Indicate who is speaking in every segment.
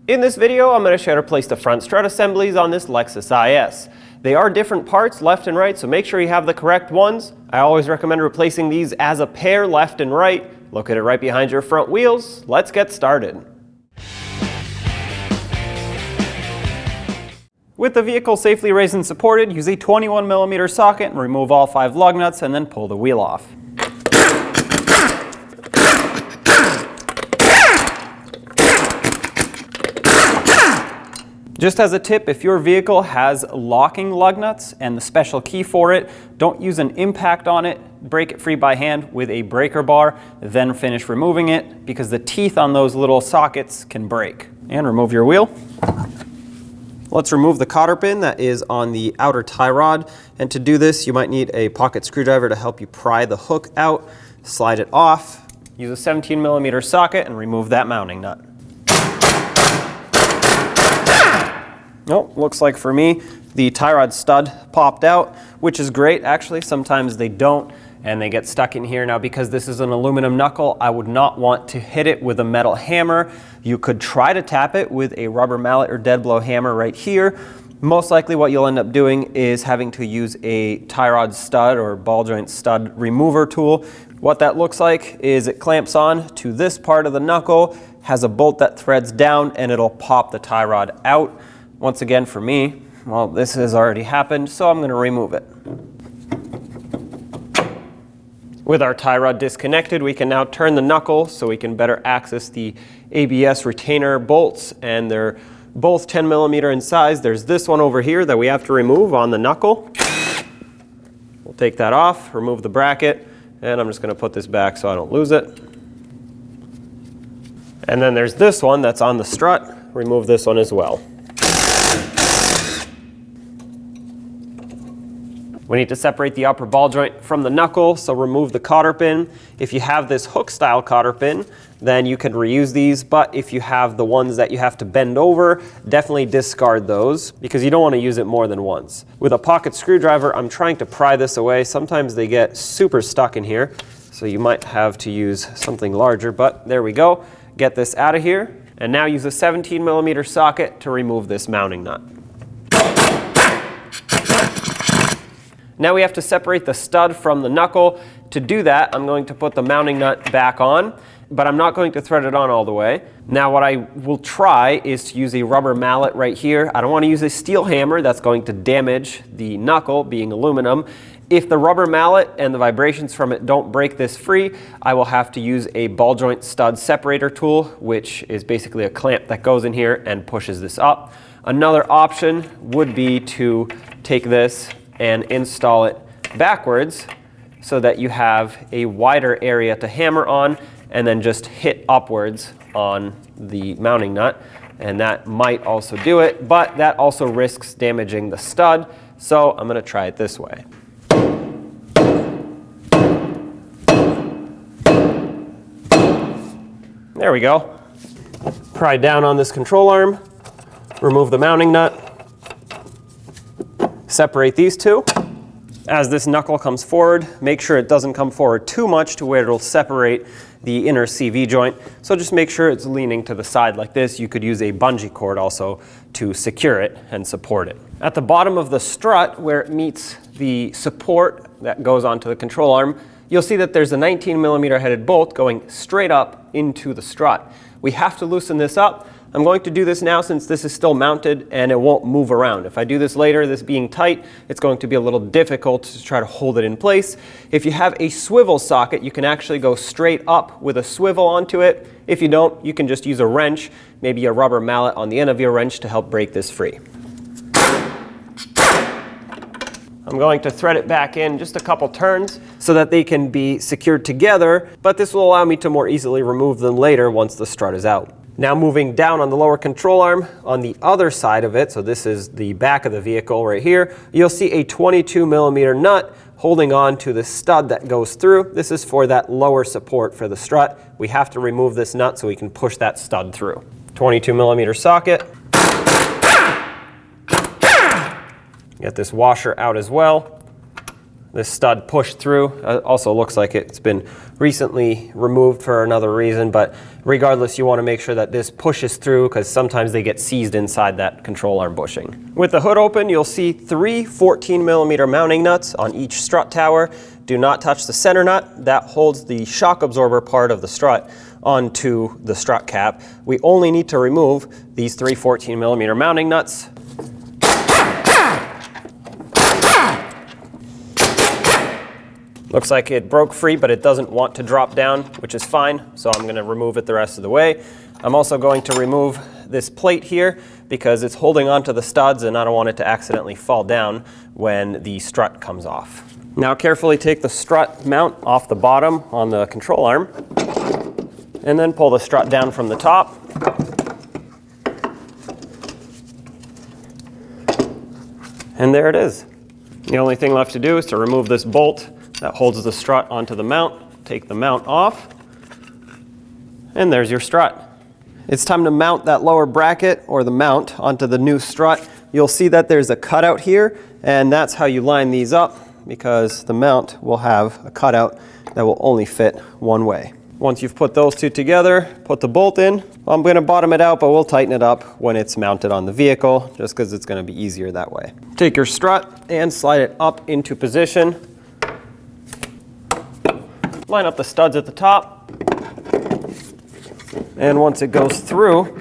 Speaker 1: In this video, I'm going to show you how to place the front strut assemblies on this Lexus IS. They are different parts, left and right, so make sure you have the correct ones. I always recommend replacing these as a pair, left and right. Located right behind your front wheels. Let's get started. With the vehicle safely raised and supported, use a 21mm socket and remove all 5 lug nuts and then pull the wheel off. Just as a tip, if your vehicle has locking lug nuts and the special key for it, don't use an impact on it. Break it free by hand with a breaker bar, then finish removing it because the teeth on those little sockets can break. And remove your wheel. Let's remove the cotter pin that is on the outer tie rod. And to do this, you might need a pocket screwdriver to help you pry the hook out. Slide it off. Use a 17mm socket and remove that mounting nut. Oh, looks like for me, the tie rod stud popped out, which is great. Actually, sometimes they don't, and they get stuck in here. Now, because this is an aluminum knuckle, I would not want to hit it with a metal hammer. You could try to tap it with a rubber mallet or dead blow hammer right here. Most likely what you'll end up doing is having to use a tie rod stud or ball joint stud remover tool. What that looks like is it clamps on to this part of the knuckle, has a bolt that threads down, and it'll pop the tie rod out. Once again, for me, well, this has already happened, so I'm going to remove it. With our tie rod disconnected, we can now turn the knuckle so we can better access the ABS retainer bolts, and they're both 10mm in size. There's this one over here that we have to remove on the knuckle. We'll take that off, remove the bracket, and I'm just going to put this back so I don't lose it. And then there's this one that's on the strut. Remove this one as well. We need to separate the upper ball joint from the knuckle, so remove the cotter pin. If you have this hook style cotter pin, then you can reuse these, but if you have the ones that you have to bend over, definitely discard those because you don't want to use it more than once. With a pocket screwdriver, I'm trying to pry this away. Sometimes they get super stuck in here, so you might have to use something larger, but there we go. Get this out of here, and now use a 17mm socket to remove this mounting nut. Now we have to separate the stud from the knuckle. To do that, I'm going to put the mounting nut back on, but I'm not going to thread it on all the way. Now what I will try is to use a rubber mallet right here. I don't want to use a steel hammer. That's going to damage the knuckle, being aluminum. If the rubber mallet and the vibrations from it don't break this free, I will have to use a ball joint stud separator tool, which is basically a clamp that goes in here and pushes this up. Another option would be to take this and install it backwards so that you have a wider area to hammer on and then just hit upwards on the mounting nut, and that might also do it, but that also risks damaging the stud, so I'm going to try it this way. There we go. Pry down on this control arm, remove the mounting nut, separate these two. As this knuckle comes forward, make sure it doesn't come forward too much to where it'll separate the inner CV joint. So just make sure it's leaning to the side like this. You could use a bungee cord also to secure it and support it. At the bottom of the strut, where it meets the support that goes onto the control arm, you'll see that there's a 19mm headed bolt going straight up into the strut. We have to loosen this up. I'm going to do this now since this is still mounted and it won't move around. If I do this later, this being tight, it's going to be a little difficult to try to hold it in place. If you have a swivel socket, you can actually go straight up with a swivel onto it. If you don't, you can just use a wrench, maybe a rubber mallet on the end of your wrench to help break this free. I'm going to thread it back in just a couple turns so that they can be secured together, but this will allow me to more easily remove them later once the strut is out. Now moving down on the lower control arm, on the other side of it, so this is the back of the vehicle right here, you'll see a 22mm nut holding on to the stud that goes through. This is for that lower support for the strut. We have to remove this nut so we can push that stud through. 22mm socket. Get this washer out as well. this stud pushed through. Also looks like it's been recently removed for another reason, but regardless, you want to make sure that this pushes through because sometimes they get seized inside that control arm bushing. With the hood open, you'll see 3 14mm mounting nuts on each strut tower. Do not touch the center nut. That holds the shock absorber part of the strut onto the strut cap. We only need to remove these 3 14mm mounting nuts. Looks like it broke free, but it doesn't want to drop down, which is fine, so I'm going to remove it the rest of the way. I'm also going to remove this plate here because it's holding onto the studs and I don't want it to accidentally fall down when the strut comes off. Now carefully take the strut mount off the bottom on the control arm and then pull the strut down from the top. And there it is. The only thing left to do is to remove this bolt that holds the strut onto the mount. Take the mount off, and there's your strut. It's time to mount that lower bracket or the mount onto the new strut. You'll see that there's a cutout here, and that's how you line these up because the mount will have a cutout that will only fit one way. Once you've put those two together, put the bolt in. I'm going to bottom it out, but we'll tighten it up when it's mounted on the vehicle just because it's going to be easier that way. Take your strut and slide it up into position. Line up the studs at the top, and once it goes through,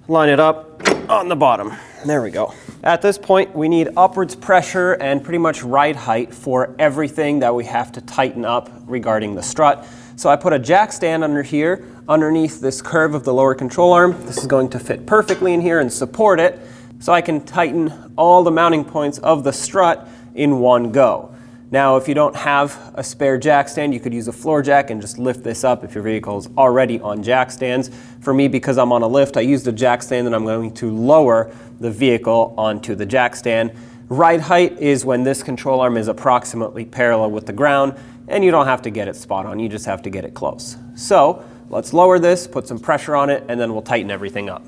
Speaker 1: line it up on the bottom. There we go. At this point, we need upwards pressure and pretty much ride height for everything that we have to tighten up regarding the strut. So I put a jack stand under here, underneath this curve of the lower control arm. This is going to fit perfectly in here and support it, so I can tighten all the mounting points of the strut in one go. Now, if you don't have a spare jack stand, you could use a floor jack and just lift this up if your vehicle is already on jack stands. For me, because I'm on a lift, I used a jack stand and I'm going to lower the vehicle onto the jack stand. Ride height is when this control arm is approximately parallel with the ground, and you don't have to get it spot on, you just have to get it close. So let's lower this, put some pressure on it, and then we'll tighten everything up.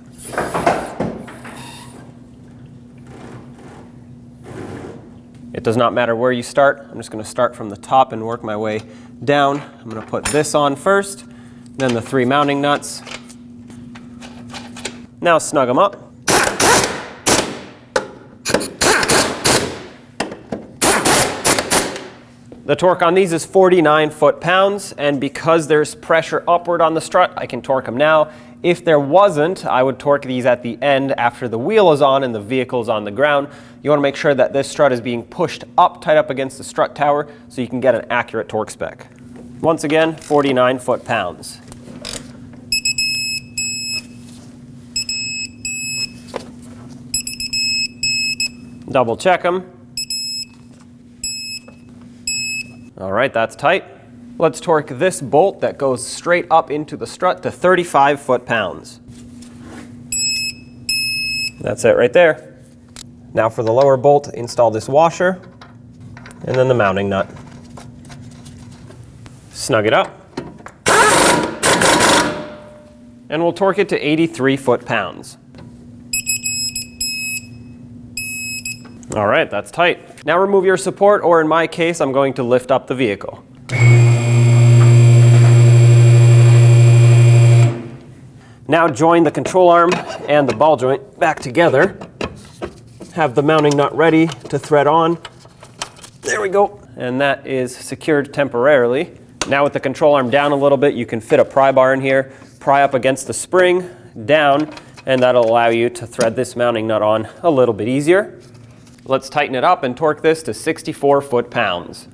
Speaker 1: It does not matter where you start. I'm just going to start from the top and work my way down. I'm going to put this on first, then the 3 mounting nuts. Now snug them up. The torque on these is 49 foot-pounds, and because there's pressure upward on the strut, I can torque them now. If there wasn't, I would torque these at the end after the wheel is on and the vehicle is on the ground. You want to make sure that this strut is being pushed up, tight up against the strut tower, so you can get an accurate torque spec. Once again, 49 foot-pounds. Double check them. All right, that's tight. Let's torque this bolt that goes straight up into the strut to 35 foot-pounds. That's it right there. Now for the lower bolt, install this washer and then the mounting nut. Snug it up. And we'll torque it to 83 foot-pounds. All right, that's tight. Now remove your support, or in my case, I'm going to lift up the vehicle. Now join the control arm and the ball joint back together. Have the mounting nut ready to thread on. There we go. And that is secured temporarily. Now with the control arm down a little bit, you can fit a pry bar in here, pry up against the spring, down, and that'll allow you to thread this mounting nut on a little bit easier. Let's tighten it up and torque this to 64 foot-pounds.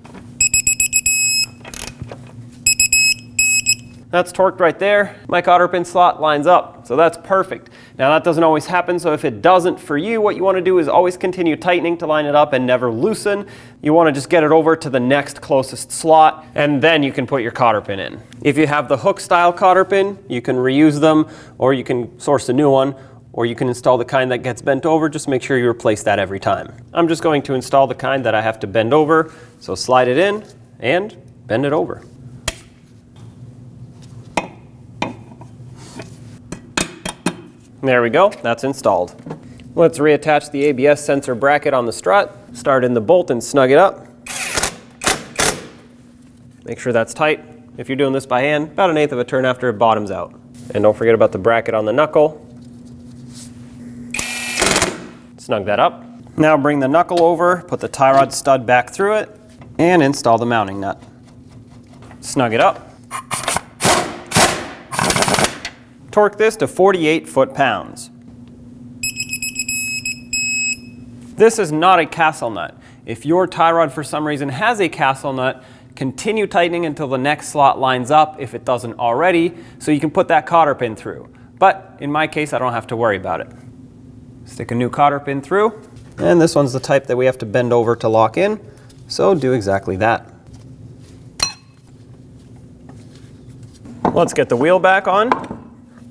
Speaker 1: That's torqued right there. My cotter pin slot lines up, so that's perfect. Now that doesn't always happen, so if it doesn't for you, what you want to do is always continue tightening to line it up and never loosen. You want to just get it over to the next closest slot, and then you can put your cotter pin in. If you have the hook style cotter pin, you can reuse them, or you can source a new one, or you can install the kind that gets bent over. Just make sure you replace that every time. I'm just going to install the kind that I have to bend over, so slide it in and bend it over. There we go, that's installed. Let's reattach the ABS sensor bracket on the strut, start in the bolt and snug it up. Make sure that's tight. If you're doing this by hand, about 1/8 of a turn after it bottoms out. And don't forget about the bracket on the knuckle. Snug that up. Now bring the knuckle over, put the tie rod stud back through it, and install the mounting nut. Snug it up. Torque this to 48 foot-pounds. This is not a castle nut. If your tie rod for some reason has a castle nut, continue tightening until the next slot lines up if it doesn't already, so you can put that cotter pin through. But in my case, I don't have to worry about it. Stick a new cotter pin through, and this one's the type that we have to bend over to lock in, so do exactly that. Let's get the wheel back on.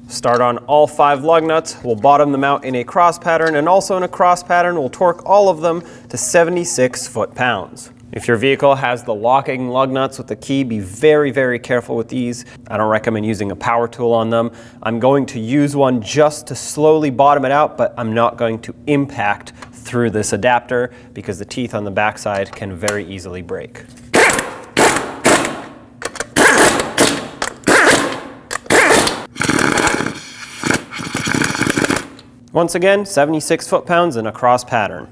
Speaker 1: Start on all 5 lug nuts. We'll bottom them out in a cross pattern, and also in a cross pattern, we'll torque all of them to 76 foot-pounds. If your vehicle has the locking lug nuts with the key, be very, very careful with these. I don't recommend using a power tool on them. I'm going to use one just to slowly bottom it out, but I'm not going to impact through this adapter because the teeth on the backside can very easily break. Once again, 76 foot-pounds in a cross pattern.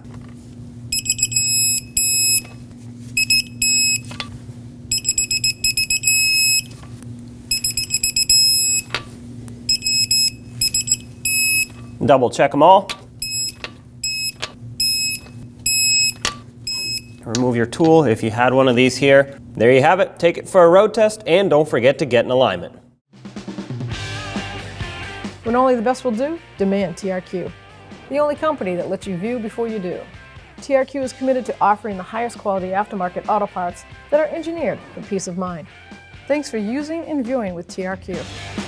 Speaker 1: Double check them all. Remove your tool if you had one of these here. There you have it. Take it for a road test, and don't forget to get in alignment.
Speaker 2: When only the best will do, demand TRQ. The only company that lets you view before you do. TRQ is committed to offering the highest quality aftermarket auto parts that are engineered for peace of mind. Thanks for using and viewing with TRQ.